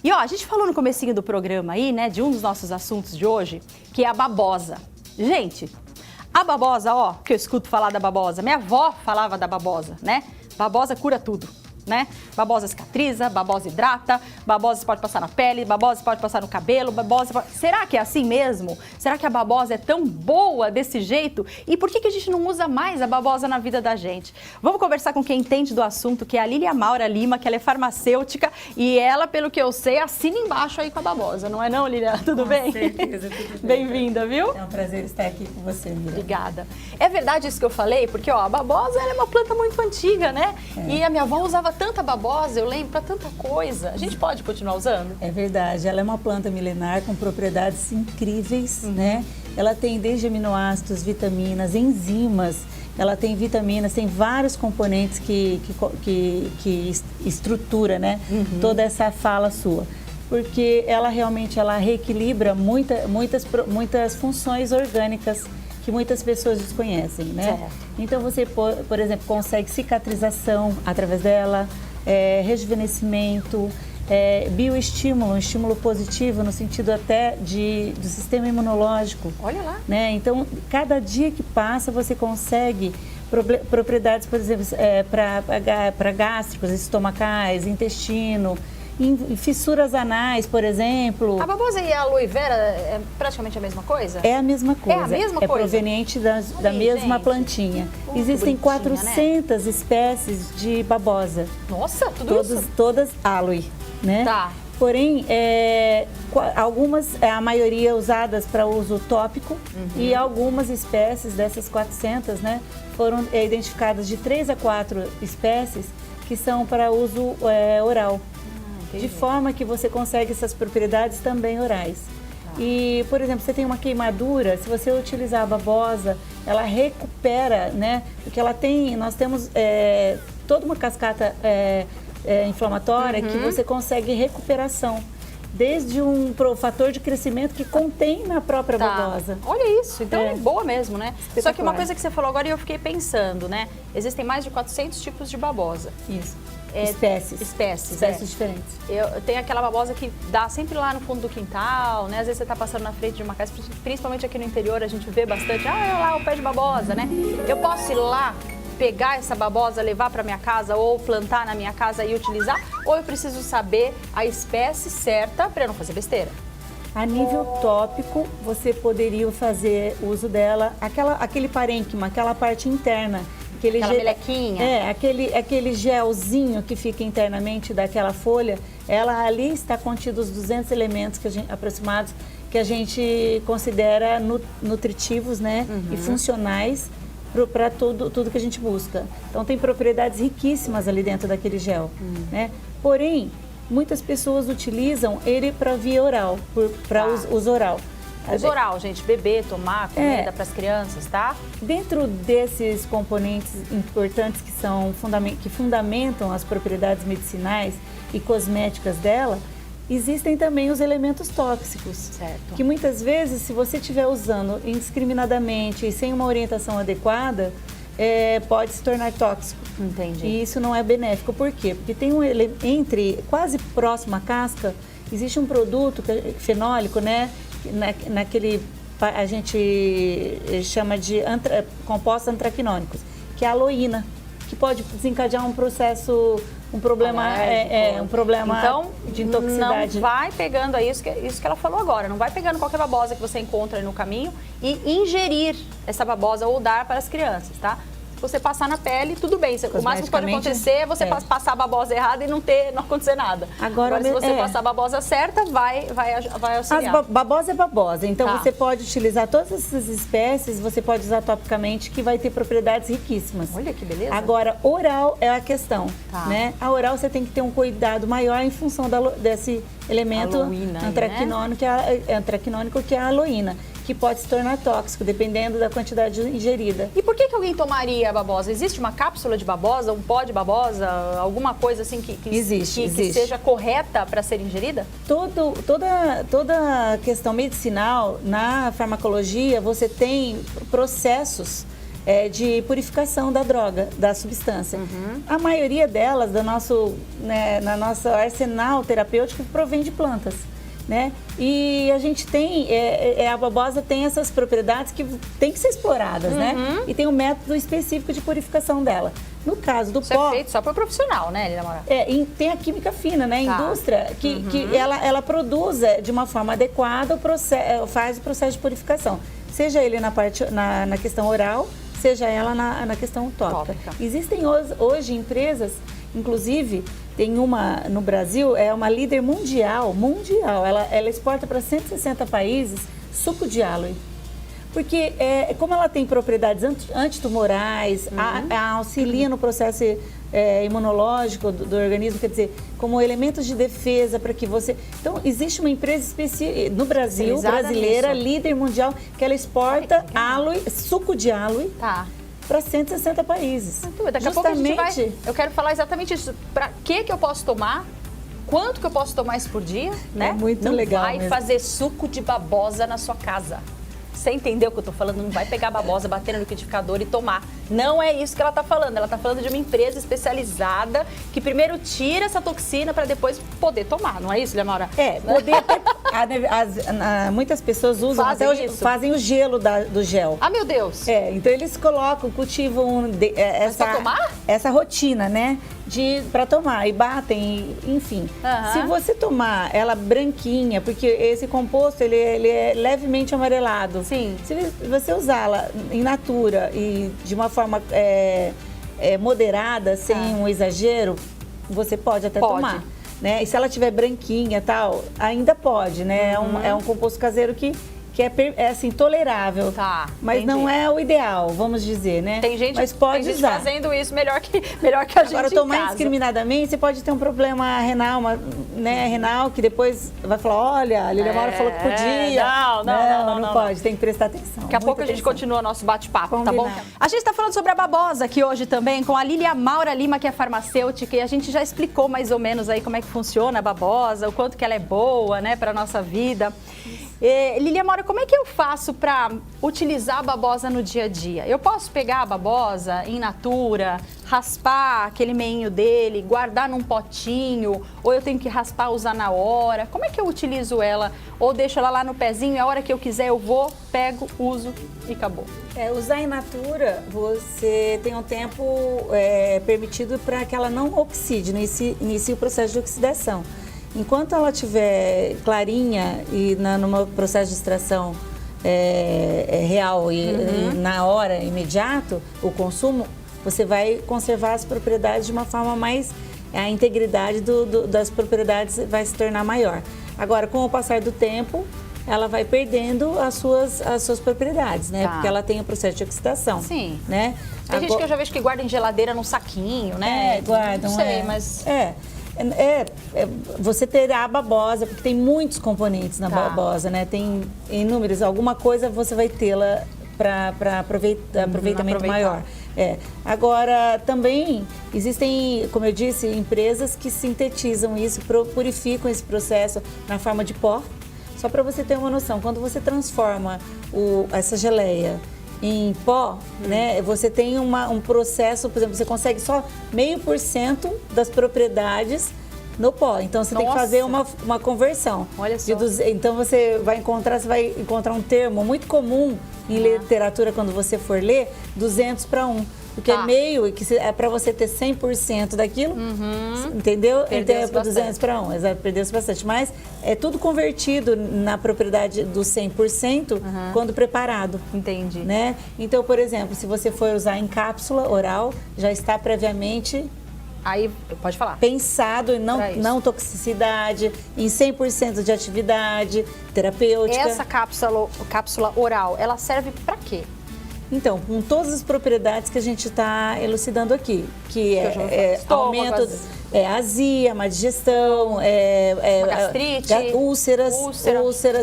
E ó, a gente falou no comecinho do programa aí, né, de um dos nossos assuntos de hoje, que é a babosa. Gente, a babosa, ó, que eu escuto falar da babosa, minha avó falava da babosa, né? Babosa cura tudo, né? Babosa cicatriza, babosa hidrata, babosa pode passar na pele, babosa pode passar no cabelo, Será que é assim mesmo? Será que a babosa é tão boa desse jeito? E por que a gente não usa mais a babosa na vida da gente? Vamos conversar com quem entende do assunto, que é a Lília Maura Lima, que ela é farmacêutica e ela, pelo que eu sei, assina embaixo aí com a babosa, não é não, Lília? Tudo bem? Com certeza, tudo bem. Bem-vinda, viu? É um prazer estar aqui com você, Mira. Obrigada. É verdade isso que eu falei? Porque, ó, a babosa ela é uma planta muito antiga, né? E a minha avó usava tanta babosa, eu lembro, para tanta coisa. A gente pode continuar usando? É verdade, ela é uma planta milenar com propriedades incríveis, né? Ela tem desde aminoácidos, vitaminas, enzimas, ela tem vitaminas, tem vários componentes que estrutura, né? Toda essa fala sua. Porque ela realmente reequilibra muitas funções orgânicas que muitas pessoas desconhecem, né? Certo. Então você, por exemplo, consegue cicatrização através dela, rejuvenescimento, bioestímulo, um estímulo positivo no sentido até do sistema imunológico. Olha lá. Né? Então, cada dia que passa você consegue propriedades, por exemplo, para gástricos, estomacais, intestino, em fissuras anais, por exemplo. A babosa e a aloe vera é praticamente a mesma coisa? É a mesma coisa. É a mesma é coisa? proveniente da mesma gente. plantinha. Existem 400 espécies de babosa. Nossa, tudo isso? Todas aloe, né? Tá. Porém, algumas, a maioria usadas para uso tópico e algumas espécies dessas 400, né, foram identificadas de 3 a 4 espécies que são para uso oral. De forma que você consegue essas propriedades também orais. E, por exemplo, você tem uma queimadura, se você utilizar a babosa, ela recupera, né? Porque nós temos toda uma cascata inflamatória que você consegue recuperação. Desde um fator de crescimento que contém na própria babosa. Olha isso, então é boa mesmo, né? Só que uma Espetacular. coisa que você falou agora e eu fiquei pensando, né? Existem mais de 400 tipos de babosa. Isso. Espécies diferentes. Eu tenho aquela babosa que dá sempre lá no fundo do quintal, né? Às vezes você está passando na frente de uma casa, principalmente aqui no interior, a gente vê bastante, olha lá o pé de babosa, né? Eu posso ir lá, pegar essa babosa, levar para minha casa ou plantar na minha casa e utilizar? Ou eu preciso saber a espécie certa para eu não fazer besteira? A nível tópico, você poderia fazer uso dela, aquele parênquima, aquela parte interna. Aquela melequinha. Aquele gelzinho que fica internamente daquela folha, ela ali está contido os 200 elementos aproximados que a gente considera nutritivos, né, e funcionais para tudo que a gente busca. Então tem propriedades riquíssimas ali dentro daquele gel, né? Porém, muitas pessoas utilizam ele para via oral, para uso oral. Uso oral, gente, beber, tomar, comida para as crianças, tá? Dentro desses componentes importantes que fundamentam as propriedades medicinais e cosméticas dela, existem também os elementos tóxicos. Certo. Que muitas vezes, se você estiver usando indiscriminadamente e sem uma orientação adequada, pode se tornar tóxico. Entendi. E isso não é benéfico. Por quê? Porque tem quase próximo à casca, existe um produto fenólico, né? Naquele, a gente chama de compostos antraquinônicos, que é a aloína, que pode desencadear um problema então, de intoxicidade. Não vai pegando isso que ela falou agora, não vai pegando qualquer babosa que você encontra no caminho e ingerir essa babosa ou dar para as crianças, tá? Se você passar na pele, tudo bem. O máximo que pode acontecer é você passar a babosa errada e não acontecer nada. Agora se você passar a babosa certa, vai auxiliar. Babosa é babosa. Então, Tá. você pode utilizar todas essas espécies, você pode usar topicamente, que vai ter propriedades riquíssimas. Olha que beleza. Agora, oral é a questão, Tá. né? A oral você tem que ter um cuidado maior em função desse elemento Aloína aí, antraquinônico, que é a aloína, que pode se tornar tóxico, dependendo da quantidade ingerida. E por que alguém tomaria a babosa? Existe uma cápsula de babosa, um pó de babosa, alguma coisa assim que seja correta para ser ingerida? Toda questão medicinal, na farmacologia, você tem processos de purificação da droga, da substância. A maioria delas, na nosso arsenal terapêutico, provém de plantas. Né? E a gente tem, a babosa tem essas propriedades que tem que ser exploradas, né? E tem um método específico de purificação dela. No caso do pó... é feito só para o profissional, né, Lilia Maura? Tem a química fina, né? A indústria, que ela produz de uma forma adequada, faz o processo de purificação. Seja ele na questão oral, seja ela na questão tópica. Existem hoje empresas, inclusive... Tem uma no Brasil, é uma líder mundial. Ela exporta para 160 países suco de aloe. Porque como ela tem propriedades antitumorais, auxilia no processo imunológico do organismo, quer dizer, como elementos de defesa para que você... Então, existe uma empresa no Brasil, brasileira, líder mundial, que ela exporta aloe, suco de aloe. Para 160 países. Daqui a pouco a gente vai... Eu quero falar exatamente isso. Para que eu posso tomar? Quanto que eu posso tomar isso por dia? Né? É muito legal. Não vai fazer suco de babosa na sua casa. Você entendeu o que eu tô falando? Não vai pegar a babosa, bater no liquidificador e tomar. Não é isso que ela tá falando. Ela tá falando de uma empresa especializada que primeiro tira essa toxina para depois poder tomar. Não é isso, Lilia Maura? Poder até... muitas pessoas usam, fazem o gelo do gel. Ah, meu Deus! Então eles cultivam essa rotina, né? Para tomar e batem, enfim. Se você tomar ela branquinha, porque esse composto ele é levemente amarelado. Sim. Se você usá-la in natura e de uma forma moderada, sem um exagero, você pode até tomar. Né? E se ela tiver branquinha e tal, ainda pode, né? É um composto caseiro que é assim, tolerável. Mas entendi. Não é o ideal, vamos dizer, né? Tem gente, mas pode usar. Fazendo isso melhor que a gente. Agora, tomar indiscriminadamente, você pode ter um problema renal, renal, que depois vai falar, olha, a Lilia Maura falou que podia. Não pode, tem que prestar atenção. Daqui a pouco a gente continua nosso bate-papo, tá bom? A gente está falando sobre a babosa aqui hoje também, com a Lilia Maura Lima, que é farmacêutica, e a gente já explicou mais ou menos aí como é que funciona a babosa, o quanto que ela é boa, né, para nossa vida. Lilia Maura, como é que eu faço para utilizar a babosa no dia a dia? Eu posso pegar a babosa in natura, raspar aquele meinho dele, guardar num potinho, ou eu tenho que raspar, usar na hora? Como é que eu utilizo ela? Ou deixo ela lá no pezinho e a hora que eu quiser eu vou, pego, uso e acabou? Usar in natura, você tem um tempo permitido para que ela não oxide, inicie o processo de oxidação. Enquanto ela estiver clarinha e no processo de extração real e na hora, imediato, o consumo, você vai conservar as propriedades de uma forma mais... A integridade das propriedades vai se tornar maior. Agora, com o passar do tempo, ela vai perdendo as suas propriedades, né? Porque ela tem o processo de oxidação. Sim. Né? Tem gente que eu já vejo que guarda em geladeira num saquinho, né? Guardam. Não sei, mas... você terá a babosa, porque tem muitos componentes na babosa, né? Tem inúmeros, alguma coisa você vai tê-la para aproveitamento maior. Agora, também existem, como eu disse, empresas que sintetizam isso, purificam esse processo na forma de pó. Só para você ter uma noção, quando você transforma essa geleia em pó, né, você tem um processo, por exemplo, você consegue só 0,5% das propriedades no pó. Então, você tem que fazer uma conversão. Olha só. Então, você vai encontrar um termo muito comum em literatura, quando você for ler, 200 para 1. Porque é meio, que é para você ter 100% daquilo, entendeu? Então é para 200 para 1, exato, perdeu-se bastante. Mas é tudo convertido na propriedade do 100% quando preparado. Entendi. Né? Então, por exemplo, se você for usar em cápsula oral, já está previamente... Aí, pode falar. Pensado em não toxicidade, em 100% de atividade terapêutica. Essa cápsula oral, ela serve para quê? Então, com todas as propriedades que a gente está elucidando aqui, que aumento, azia, má digestão, gastrite, Úlceras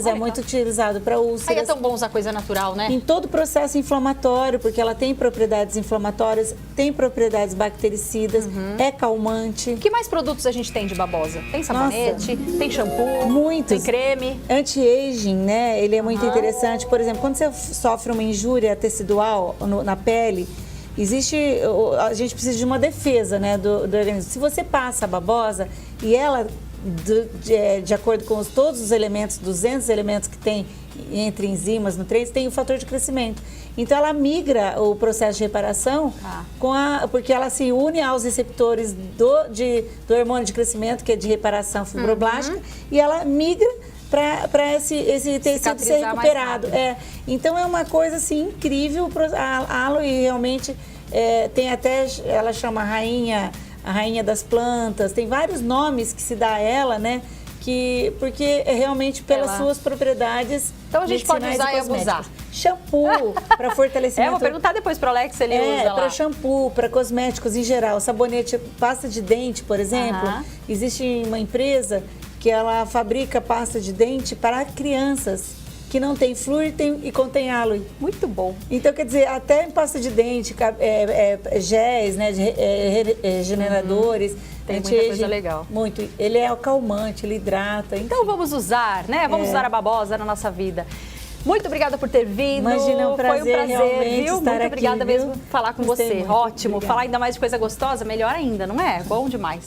é Olha, muito utilizado para úlceras. Aí é tão bom usar coisa natural, né? Em todo o processo inflamatório, porque ela tem propriedades inflamatórias, tem propriedades bactericidas, é calmante. Que mais produtos a gente tem de babosa? Tem sabonete, tem shampoo, Muitos. tem creme. Anti-aging, né? Ele é muito interessante. Por exemplo, quando você sofre uma injúria tecidual na pele, a gente precisa de uma defesa, né, do organismo. Se você passa a babosa e ela, de acordo com todos os elementos, 200 elementos que tem entre enzimas, nutrientes, tem o fator de crescimento. Então ela migra o processo de reparação porque ela se une aos receptores do hormônio de crescimento, que é de reparação fibroblástica, e ela migra para esse tecido ser recuperado. Então é uma coisa assim incrível. A aloe realmente tem até, ela chama a rainha das plantas, tem vários nomes que se dá a ela, né? Porque é realmente pelas suas propriedades. Então a gente pode usar e abusar. Shampoo para fortalecimento. Vou perguntar depois para o Alex se ele usa lá. Para shampoo, para cosméticos em geral, sabonete, pasta de dente, por exemplo. Existe uma empresa que ela fabrica pasta de dente para crianças que não tem flúor e contém aloe. Muito bom. Então, quer dizer, até em pasta de dente, géis, né, regeneradores. Tem muita coisa legal. Muito. Ele é calmante, ele hidrata. Enfim. Então vamos usar, né? Vamos usar a babosa na nossa vida. Muito obrigada por ter vindo. Imagina, Foi um prazer, viu? Muito obrigada aqui, mesmo por falar com você. Ótimo. Obrigada. Falar ainda mais de coisa gostosa, melhor ainda, não é? Bom demais.